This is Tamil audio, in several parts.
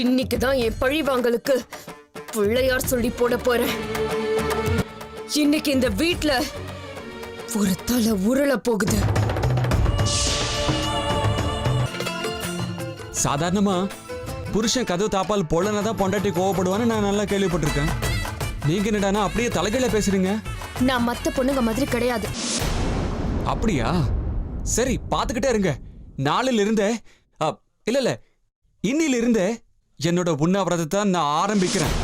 இன்னைக்குதான் என் பழிவாங்கலுக்கு பிள்ளையார் சொல்லி போட போறேன். இன்னைக்கு இந்த வீட்ல ஒரு தலை உருள போகுது. சாதாரணமா புருஷன் கதவு தாப்பால் பொள்ளனதான் பொண்டாட்டி கோவப்படுவான்னு நான் நல்லா கேள்விப்பட்டிருக்கேன். நீங்க என்னடானா அப்படியே தலைகீழ பேசுறீங்க. நான் மத்த பொண்ணுங்க மாதிரி கிடையாது. அப்படியா? சரி, பாத்துக்கிட்டே இருங்க. நாளில இருந்தே இல்ல இன்னில இருந்தே என்னோட உண்ணாவிரதத்தை நான் ஆரம்பிக்கிறேன்.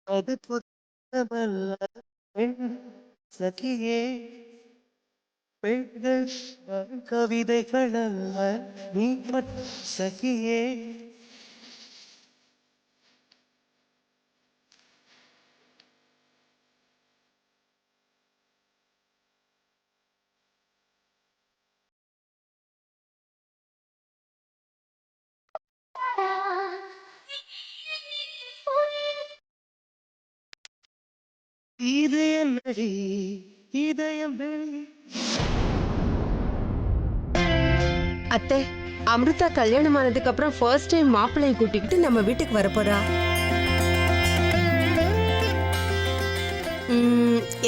அது புத்தமல்ல சகியே பெண்கள் கவிதைகள் அல்ல நீ சகியே. இதயம் நடி இதயம் அத்தை, அமிர்தா கல்யாணம் ஆனதுக்கு அப்புறம் ஃபர்ஸ்ட் டைம் மாப்பிள்ளையை கூட்டிக்கிட்டு நம்ம வீட்டுக்கு வரப்போறா.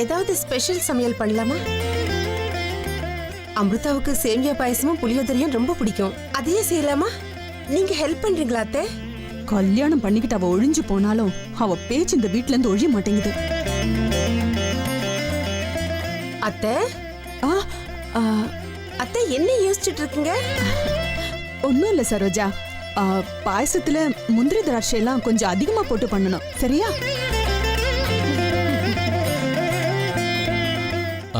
ஏதாவது ஸ்பெஷல் சமையல் பண்ணலாமா? அமிர்தாவுக்கு சேமியா பாயசமும் புளியோதரையும் ரொம்ப பிடிக்கும். அதையே செய்யலாமா? நீங்க ஹெல்ப் பண்றீங்களா அத்தை? கல்யாணம் பண்ணிக்கிட்டு அவ ஒழிஞ்சு போனாலும் அவ பேச்சு இந்த வீட்ல இருந்து ஒழிய மாட்டேங்குது. அத்தை, அத்தை என்ன யோசிச்சுட்டு இருக்கீங்க? ஒன்னும் இல்ல சரோஜா, பாயசத்துல முந்திரி திராட்சை எல்லாம் கொஞ்சம் அதிகமா போட்டு பண்ணணும், சரியா?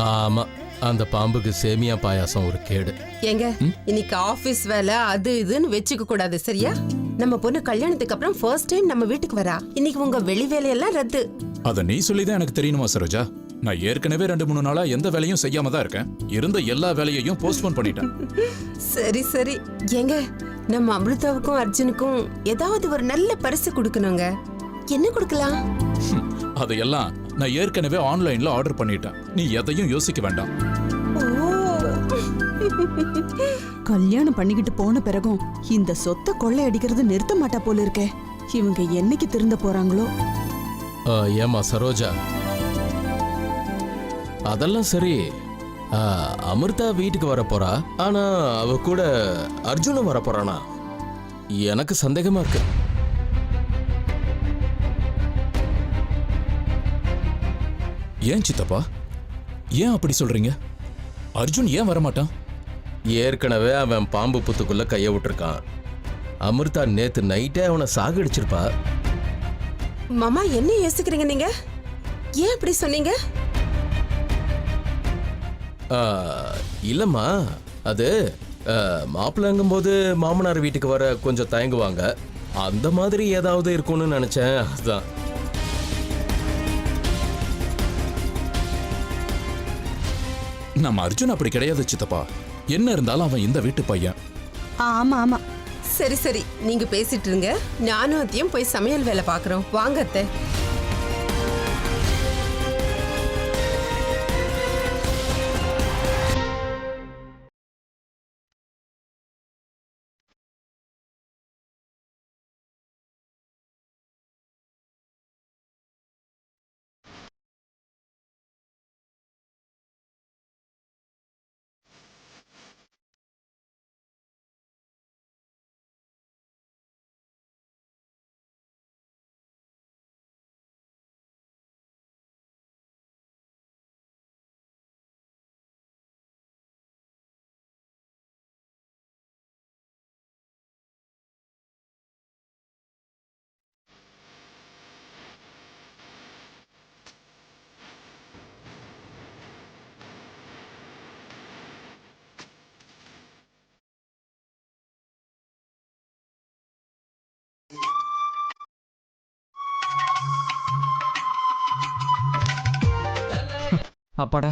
ஆமா, அந்த பாம்புக்கு சேமியா பாயாசம் ஒரு கேடு. ஏங்க, இன்னைக்கு ஆபீஸ் வேலை அது இதுன்னு வச்சுக்க கூடாது, சரியா? நம்ம பொண்ணு கல்யாணத்துக்கு அப்புறம் ஃபர்ஸ்ட் டைம் நம்ம வீட்டுக்கு வரா. இன்னைக்கு உங்க வெளி வேலையெல்லாம் ரத்து. அத நீ சொல்லிதான் எனக்கு தெரியணுமா சரோஜா? நான் ஏற்கனவே 2-3 நாளா எந்த வேலையும் செய்யாம தான் இருக்கேன். இருந்த எல்லா வேலையையும் போஸ்ட்போன் பண்ணிட்டேன். சரி சரி. ஏங்க, நம்ம அமிர்தாவுக்கும் அர்ஜுனுக்கும் ஏதாவது ஒரு நல்ல பரிசு கொடுக்கணுங்க. என்ன கொடுக்கலாம்? அதையெல்லாம் நான் ஏற்கனவே ஆன்லைன்ல ஆர்டர் பண்ணிட்டேன். நீ எதையும் யோசிக்க வேண்டாம். கல்யாணம் பண்ணிக்கிட்டு போன பிறகும் இந்த சொத்தை கொள்ளை அடிக்கிறது நிறுத்த மாட்டா போல இருக்கே. இவங்க என்னைக்கு திருந்த போறாங்களோ? ஏமா சரோஜா, அதெல்லாம் சரி. அமிர்தா வீட்டுக்கு வர போறா, ஆனா அவ கூட அர்ஜுனும் வர போறானா? எனக்கு சந்தேகமா இருக்கு. ஏன் சித்தப்பா, ஏன் அப்படி சொல்றீங்க? அர்ஜுன் ஏன் வரமாட்டான்? ஏற்கனவே அவன் பாம்பு புத்துக்குள்ள கைய விட்டுருக்கான். அமிர்தா நேத்து நைட்டே அவனை சாகடிச்சிருப்பா. மாமா, என்ன யோசிக்கிறீங்க நீங்க? ஏன் அப்படி சொன்னீங்க? இல்லம்மா, அது மாப்பிள்ளைங்கும் போது மாமனார் வீட்டுக்கு வர கொஞ்சம் தயங்குவாங்க. அந்த மாதிரி ஏதாவது இருக்கும்னு நினைச்சேன், அதுதான். நம்ம அர்ஜுன் அப்படி கிடையாது சித்தப்பா. என்ன இருந்தாலும் அவன் இந்த வீட்டு பையன். ஆமா ஆமா. சரி சரி, நீங்க பேசிட்டு இருங்க. நானும் அத்தையும் போய் சமையல் வேலை பாக்குறோம். வாங்க அத்தை. அப்பாடா,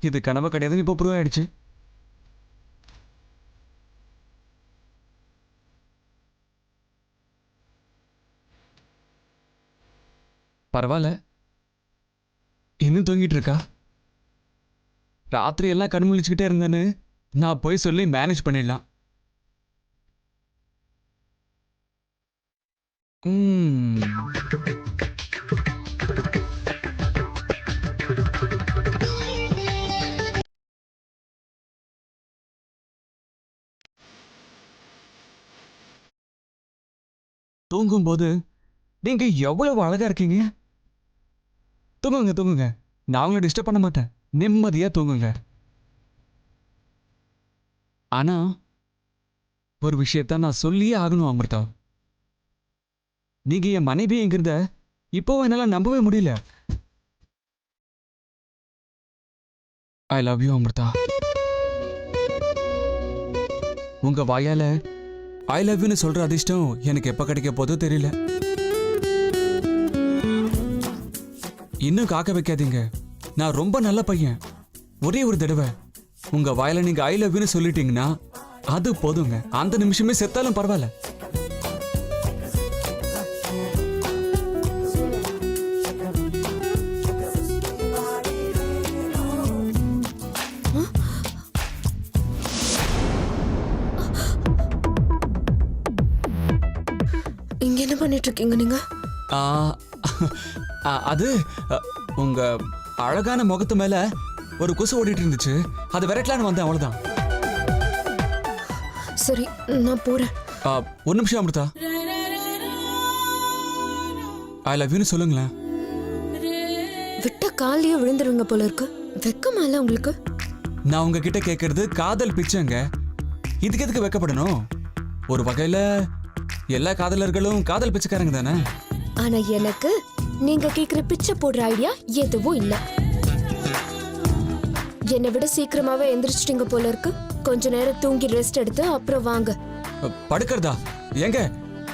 இது கனவு கிடையாதுன்னு இப்போ ப்ரூவ் ஆயிடுச்சு. பரவாயில்ல, இன்னும் தூங்கிட்டு இருக்கா. ராத்திரி எல்லாம் கண் முழிச்சுக்கிட்டே இருந்தேன்னு நான் போய் சொல்லி மேனேஜ் பண்ணிடலாம். தூங்கும்போது நீங்க எவ்வளவு அழகா இருக்கீங்க. தூங்குங்க தூங்குங்க, நான் உங்களை டிஸ்டர்ப் பண்ண மாட்டேன். நிம்மதியா தூங்குங்க. ஆனா ஒரு விஷயத்த நான் சொல்லியே ஆகணும் அமிர்தா. நீங்க என் மனைவிங்கிறத இப்போ என்னால நம்பவே முடியல. I love you Amrita. உங்க வாயால ஐ லவ் யூன்னு சொல்ற அதிர்ஷ்டம் எனக்கு எப்ப கிடைக்க போதோ தெரியல. இன்னும் காக்க வைக்காதீங்க, நான் ரொம்ப நல்ல பையன். ஒரே ஒரு தடவை உங்க வாயில நீங்க ஐ லவ் யூன்னு சொல்லிட்டீங்கன்னா அது போதுங்க. அந்த நிமிஷமே செத்தாலும் பரவாயில்ல. இங்க என்ன பண்ணிட்டு இருக்கீங்க நீங்க? அது உங்க அழகான முகத்து மேல ஒரு கொசு ஓடிட்டு இருந்துச்சு, அது விரட்டலான்னு வந்தேன், அவ்வளவுதான். சரி, நான் போறேன். ஒரு நிமிஷம் அமிர்தா, ஐ லவ் யூன்னு சொல்லுங்களேன். விட்ட காலையே விழுந்துருங்க போல இருக்கு. வெக்கமா இல்ல உங்களுக்கு? நான் உங்ககிட்ட கேட்கறது காதல் பிச்சைங்க. இதுக்கு எதுக்கு வெக்கப்படணும்? ஒரு வகையில எல்லா காதலர்களும் காதல் பிச்சைக்காரங்க தானே. ஆனா எனக்கு நீங்க கேக்குற பிச்சை போடுற ஐடியா எதுவும் இல்ல. என்னை விட சீக்கிரமாவே எந்திரிச்சிட்டீங்க போல இருக்கு. கொஞ்ச நேரம் தூங்கி ரெஸ்ட் எடுத்து அப்புறம் வாங்க. படுக்கிறதா? எங்க,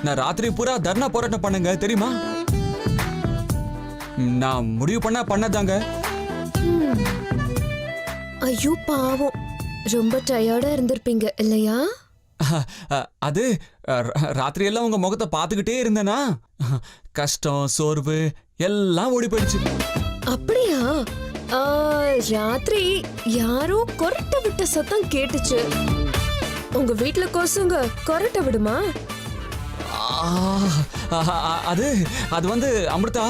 நான் ராத்திரி பூரா தர்ணா போராட்டம் பண்ணுங்க தெரியுமா? நான் முடிவு பண்ணதாங்க. ஐயோ பாவம், ரொம்ப டயர்டா இருந்திருப்பீங்க இல்லையா? அது ராத்திரி எல்லாம் உங்க முகத்தை பார்த்துக்கிட்டே இருந்தேனா, கஷ்டம் சோர்வு எல்லாம் ஓடி போயிடுச்சு. அப்படியா? ராத்திரி யாரோ கொரட்டை விட்ட சத்தம் கேட்டுச்சு. உங்க வீட்டுல கொசுங்க கொரட்டை விடுமா? அது வந்து அமிர்தா,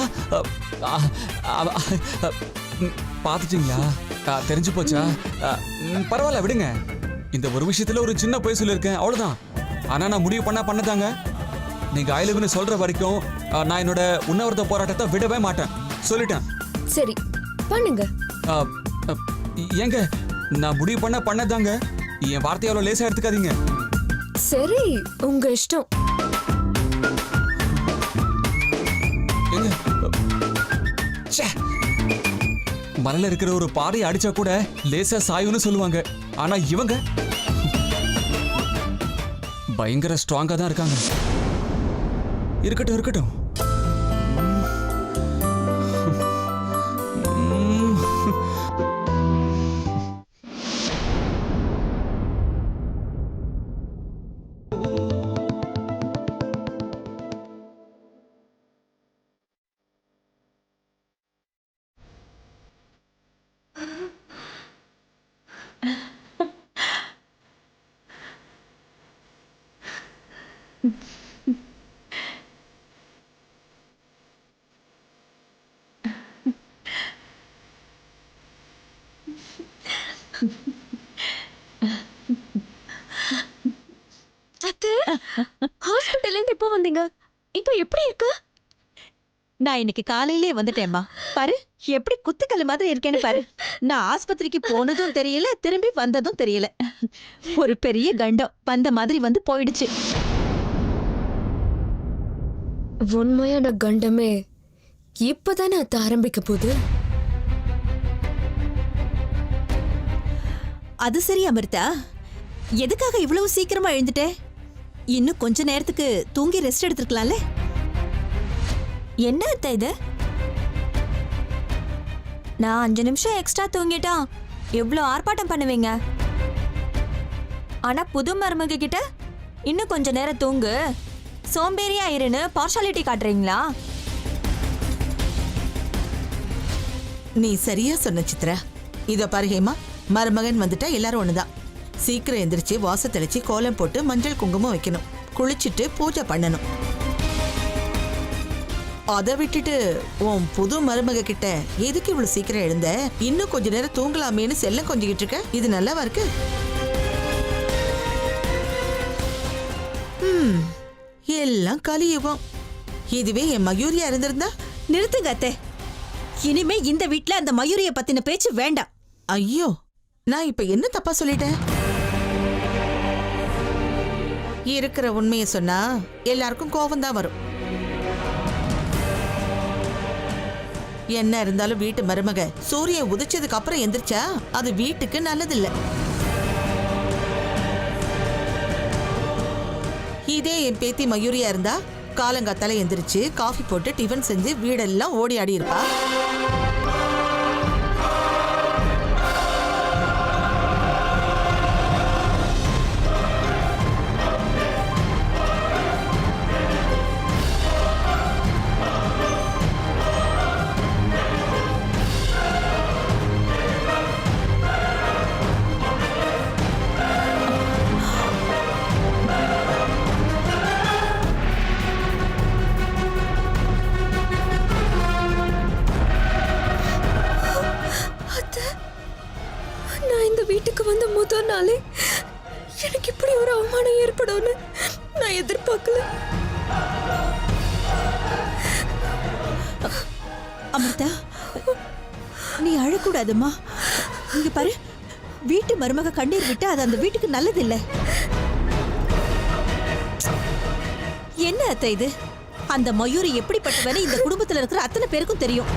பாத்துட்டீங்களா? தெரிஞ்சு போச்சா? பரவாயில்ல விடுங்க. இந்த ஒரு விஷயத்துல ஒரு சின்ன பொய் சொல்லியிருக்கேன், அவ்வளவுதான். ஆனா நான் முடிவு பண்ணதாங்க. நீங்க ஐ லவ் யூ சொல்ற வரைக்கும் நான் என்னோட உண்ணாவிரத போராட்டத்தை விடவே மாட்டேன், சொல்லிட்டேன். சரி பண்ணுங்க. ஏங்க, நான் முடிவு பண்ணதாங்க. என் வார்த்தையை அவ்வளவு லேசா எடுத்துக்காதீங்க. சரி, உங்க இஷ்டம். எங்க மலையில இருக்கிற ஒரு பாறையை அடிச்சா கூட லேசா சாயுன்னு சொல்லுவாங்க. ஆனா இவங்க பயங்கர ஸ்ட்ராங்கா தான் இருக்காங்க. இருக்கட்டும் இருக்கட்டும். ஹாஸ்பிடல்ல இருந்து எப்போ வந்தீங்க? இப்போ எப்படி இருக்கு? நான் இன்னைக்கு காலையிலே வந்துட்டேம்மா. பாரு எப்படி குத்துக்கல்லு மாதிரி இருக்கேன்னு பாரு. நான் ஆஸ்பத்திரிக்கு போனதும் தெரியல, திரும்பி வந்ததும் தெரியல. ஒரு பெரிய கண்டம் வந்த மாதிரி வந்து போயிடுச்சு. உண்மையான கண்டமே இப்பதானே அது ஆரம்பிக்க போகுது. அது சரி அமிர்தா, எதுக்காக இவ்வளவு சீக்கிரமா எழுந்துட்டே? இன்னும் கொஞ்ச நேரத்துக்கு தூங்கி ரெஸ்ட் எடுத்துக்கலாம்ல? என்ன அத்தை இது? நான் 5 நிமிஷம் எக்ஸ்ட்ரா தூங்கிட்டா எவ்வளோ ஆர்ப்பாட்டம் பண்ணுவீங்க? ஆனா புது மருமக கிட்ட இன்னும் கொஞ்ச நேரம் தூங்கு, சோம்பேறியா இருன்னு பார்ஷாலிட்டி காட்டுறீங்களா? நீ சரியா சொன்ன சித்ரா. இத பாரு ஹேமா, மருமகன் வந்துட்டா எல்லாரும் ஒண்ணுதான். சீக்கிரம் எந்திரிச்சு வாச தெளிச்சு கோலம் போட்டு மஞ்சள் குங்குமம் வைக்கணும், குளிச்சுட்டு பூஜை பண்ணணும். அதை விட்டுட்டு உன் புது மருமக கிட்ட எதுக்கு இவ்வளவு சீக்கிரம் எழுந்த, இன்னும் கொஞ்ச நேரம் தூங்கலாமேன்னு செல்லம் கொஞ்சிக்கிட்டு இருக்க, இது நல்லாவா இருக்கு? எல்லாம் கலியுகம். இதுவே என் மயூரியா இருந்திருந்தா. நிறுத்துங்க அத்தை. இனிமே இந்த வீட்ல அந்த மயூரிய பத்தின பேச்சு வேண்டாம். ஐயோ, நான் இப்ப என்ன தப்பா சொல்லிட்டேன்? இருக்கிற உண்மையை சொன்னா எல்லாருக்கும் கோபம் தான் வரும். என்ன இருந்தாலும் வீட்டு மருமக சூரியன் உதிச்சதுக்கு அப்புறம் எந்திரிச்சா அது வீட்டுக்கு நல்லதில்ல. இதே என் பேத்தி மயூரியா இருந்தா காலங்காத்தால எந்திரிச்சு காஃபி போட்டு டிஃபன் செஞ்சு வீடெல்லாம் ஓடி ஆடி இருப்பா. வீட்டுக்கு வந்த முதல் நாளே எனக்கு இப்படி ஒரு அவமானம் ஏற்படும்னு நான் எதிர்பார்க்கல. அமிர்தா, நீ அழக்கூடாதுமா. இங்க பாரு, வீட்டு மருமக கண்ணீர் விட்டு அது அந்த வீட்டுக்கு நல்லதில்ல. என்ன அத்தை இது? அந்த மயூரி எப்படிப்பட்டவன்னு இந்த குடும்பத்துல இருக்கிற அத்தனை பேருக்கும் தெரியும்.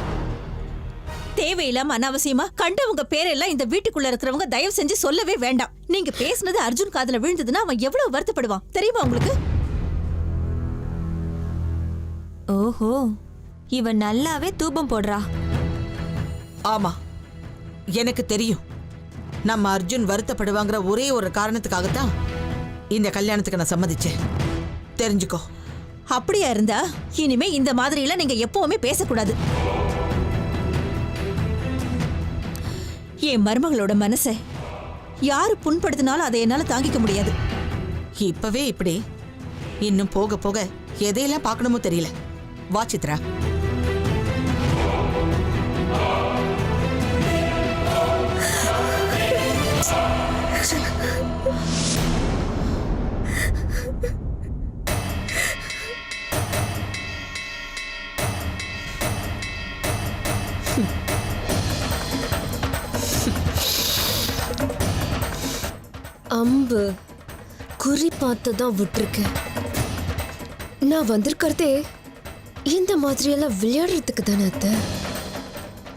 தேவையில்லாம அனாவசியமா கண்டவங்க பேரெல்லாம் இந்த வீட்டுக்குள்ள இருக்கிறவங்க தயவு செஞ்சு சொல்லவே வேண்டாம். நீங்க பேசுனது அர்ஜுன் காதுல விழுந்ததுன்னா அவன் எவ்வளவு வருத்தப்படுவான் தெரியுமா உங்களுக்கு? ஓஹோ, இவன் நல்லாவே தூபம் போடுறா. ஆமா, எனக்கு தெரியும். நம்ம அர்ஜுன் வருத்தப்படுவாங்கிற ஒரே ஒரு காரணத்துக்காகத்தான் இந்த கல்யாணத்துக்கு நான் சம்மதிச்சேன். தெரிஞ்சுக்கோ. அப்படியா இருந்தா இனிமே இந்த மாதிரி எல்லாம் நீங்க எப்பவுமே பேசக்கூடாது. என் மருமகளோட மனசை யாரு புண்படுத்தினாலும் அதை என்னால தாங்கிக்க முடியாது. இப்பவே இப்படி, இன்னும் போக போக எதையெல்லாம் பார்க்கணுமோ தெரியல. வா சித்ரா. அம்பு குறி பார்த்துதான் விட்டுருக்கேன். நான் வந்திருக்கிறதே இந்த மாதிரியெல்லாம் விளையாடுறதுக்கு தானே அத்தை.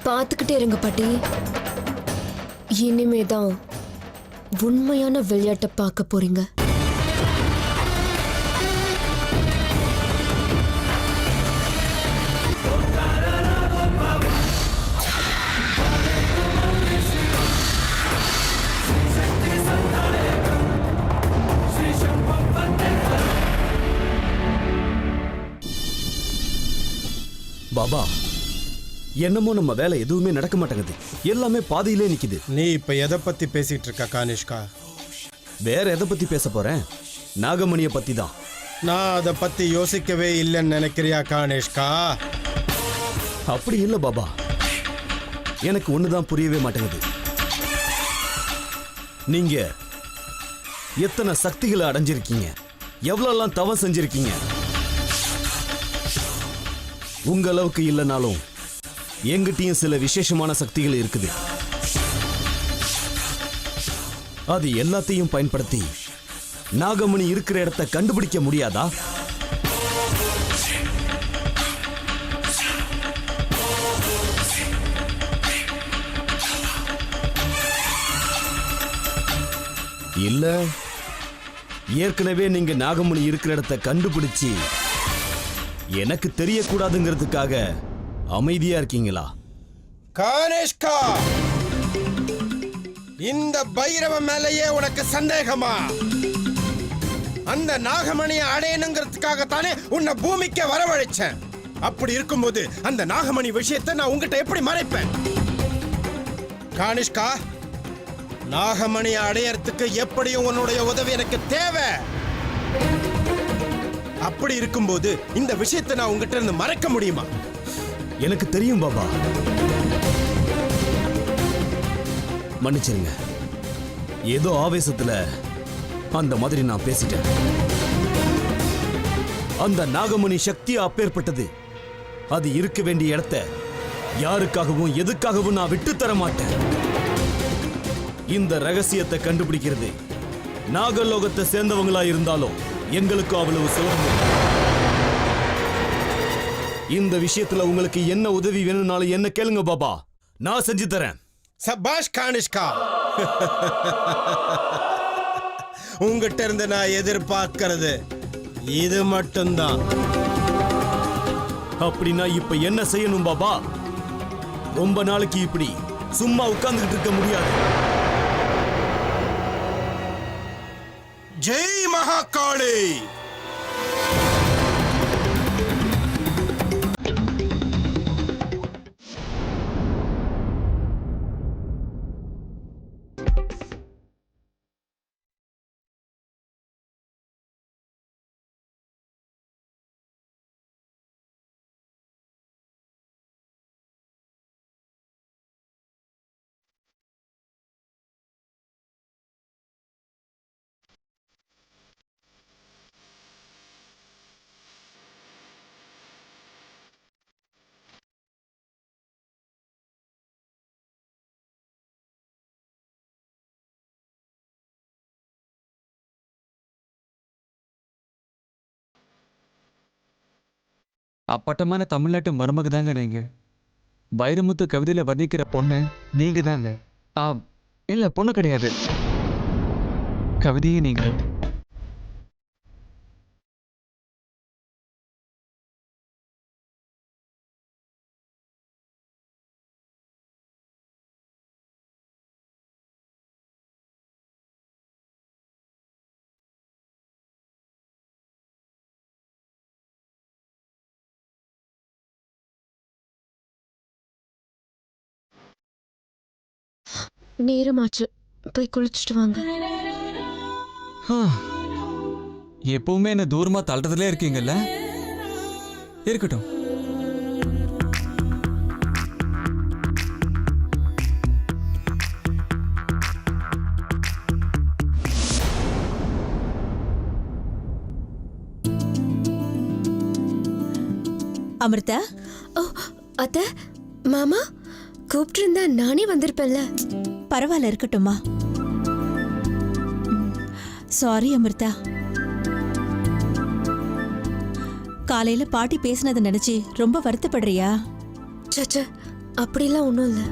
பார்த்துக்கிட்டே இருங்க பாட்டி. இனிமேதான் உண்மையான விளையாட்டை பார்க்க போறீங்க. பாபா, என்னமோ நம்ம வேலை எதுவுமே நடக்க மாட்டேங்குது. எல்லாமே பாதியிலே நிக்குது. நீ இப்ப எதை பத்தி பேசிட்டு இருக்க கானிஷ்கா? வேற எதை பத்தி பேச போறேன்? நாகமணியை பத்தி தான். நான் அதை பத்தி யோசிக்கவே இல்லைன்னு நினைக்கிறியா கானிஷ்கா? அப்படி இல்லை பாபா, எனக்கு ஒண்ணுதான் புரியவே மாட்டேங்குது. நீங்க எத்தனை சக்திகளை அடைஞ்சிருக்கீங்க, எவ்வளவுலாம் தவம் செஞ்சிருக்கீங்க. உங்க அளவுக்கு இல்லைனாலும் எங்கிட்டையும் சில விசேஷமான சக்திகள் இருக்குது. அது எல்லாத்தையும் பயன்படுத்தி நாகமணி இருக்கிற இடத்தை கண்டுபிடிக்க முடியாதா? இல்ல ஏற்கனவே நீங்க நாகமணி இருக்கிற இடத்தை கண்டுபிடிச்சு எனக்கு தெரியக்கூடாதுங்கிறதுக்காக அமைதியா இருக்கீங்களா? கானிஷ்கா, இந்த பைரவ மேலேயே உனக்கு சந்தேகமா? அந்த நாகமணியை அடையணுங்கிறதுக்காகத்தானே உன்னை பூமிக்கு வரவழைச்சேன். அப்படி இருக்கும்போது அந்த நாகமணி விஷயத்தை நான் உங்ககிட்ட எப்படி மறைப்பேன்? கானிஷ்கா, நாகமணியை அடையறதுக்கு எப்படியும் உன்னுடைய உதவி எனக்கு தேவை. அப்படி இருக்கும்போது இந்த விஷயத்தை நான் உங்ககிட்ட இருந்து மறைக்க முடியுமா? எனக்கு தெரியும் பாபா. மன்னிச்சிருங்க, ஏதோ ஆவேசத்துல அந்த மாதிரி நான் பேசிட்டேன். அந்த நாகமணி சக்தி அப்பேற்பட்டது. அது இருக்க வேண்டிய இடத்தை யாருக்காகவும் எதுக்காகவும் நான் விட்டு தர மாட்டேன். இந்த ரகசியத்தை கண்டுபிடிக்கிறது நாகலோகத்தை சேர்ந்தவங்களா இருந்தாலும் எங்களுக்கு அவ்வளவு சுலபம். இந்த விஷயத்துல உங்களுக்கு என்ன உதவி வேணும்னாலும் என்ன கேளுங்க பாபா, நான் செஞ்சு தரேன். சபாஷ் கானிஷ்கா. உங்ககிட்ட இருந்து நான் எதிர்பார்க்கிறது இது மட்டும்தான். அப்படின்னா இப்ப என்ன செய்யணும் பாபா? ரொம்ப நாளைக்கு இப்படி சும்மா உட்கார்ந்துகிட்டு இருக்க முடியாது. ஜெய் மகாகாளி. அப்பட்டமான தமிழ்நாட்டு மருமக தாங்க நீங்க. வைரமுத்து கவிதையில வர்ணிக்கிற பொண்ணு நீங்க தாங்க. இல்ல, பொண்ணு கிடையாது, கவிதையே நீங்க. நேரமாச்சு, போய் குளிச்சுட்டு வாங்க. எப்பவுமே என்ன தூரமா தள்ளுறதுலே இருக்கீங்கல்ல? இருக்கட்டும். அமிர்தா. ஓ அத்த, மாமா கூப்பிட்டு இருந்தா நானே வந்திருப்பேன்ல. பரவாயில்ல, இருக்கட்டும்மா. சாரி அமிர்தா. காலையில பாட்டி பேசினதை நினைச்சு ரொம்ப வருத்தப்படுறியா? சச்ச, அப்படிலாம் ஒன்றும் இல்லை.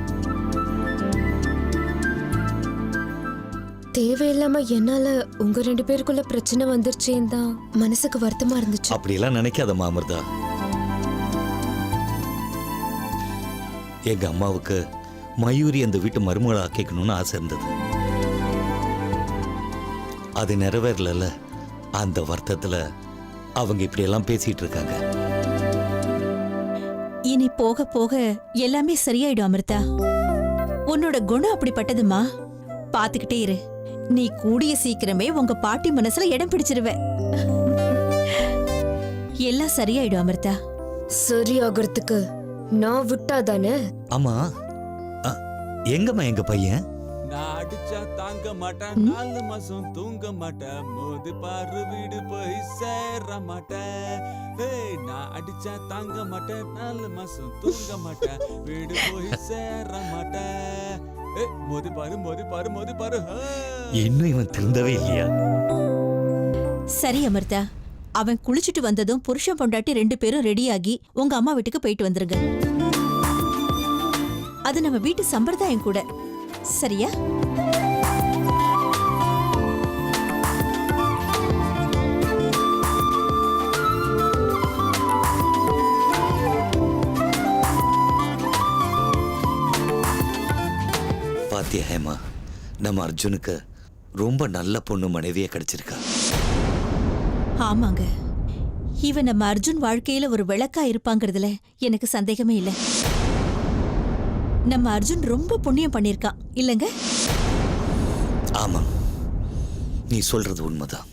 தேவையில்லாம என்னால உங்க 2 பேருக்குள்ள பிரச்சனை வந்துருச்சேன்னு தான் மனசுக்கு வருத்தமா இருந்துச்சு. அப்படியெல்லாம் நினைக்காதம்மா அமிர்தா. எங்க அம்மாவுக்கு மயூரி அந்த வீட்டு மருமகளை ஆக்கிக்கணும்னு ஆசை இருந்தது. அது நிறைவேறல. அந்த வருத்தத்துல அவங்க இப்படியெல்லாம் பேசிட்டு இருக்காங்க. இனி போக போக எல்லாமே சரியாயிடும் அமிர்தா. உன்னோட குணம் அப்படிப்பட்டதுமா. பாத்துக்கிட்டே இரு, நீ கூடிய சீக்கிரமே உங்க பாட்டி மனசுல இடம் பிடிச்சிருவ. எல்லாம் சரியாயிடும் அமிர்தா. சரியாகிறதுக்கு நான் விட்டாதானே? ஆமா, எங்கம்மா எங்க பையன்? நான் அடிச்சா தாங்க மாட்டேன், 4 மாசம் தூங்க மாட்டேன், மோதி பாரு வீடு போய் சேர மாட்டேன். நான் அடிச்சா தாங்க மாட்டேன், 4 மாசம் தூங்க மாட்டேன், வீடு போய் சேர மாட்டேன். மோதி பாரு மோதி பாரு மோதி பாரு. இன்னும் இவன் திருந்தவே இல்லையா? சரி அமிர்தா, அவன் குளிச்சுட்டு வந்ததும் புருஷன் பொண்டாட்டி 2 பேரும் ரெடியாகி உங்க அம்மா வீட்டுக்கு போயிட்டு வந்துருங்க. அது நம்ம வீட்டு சம்பிரதாயம் கூட, சரியா? பாத்தியா ஹேமா, நம்ம அர்ஜுனுக்கு ரொம்ப நல்ல பொண்ணு மனைவியே கிடைச்சிருக்கா. ஆமாங்க, இவன் நம்ம அர்ஜுன் வாழ்க்கையில ஒரு விளக்கா இருப்பாங்கிறதுல எனக்கு சந்தேகமே இல்லை. நம்ம அர்ஜுன் ரொம்ப புண்ணியம் பண்ணிருக்கான் இல்லங்க? ஆமா, நீ சொல்றது உண்மைதான்.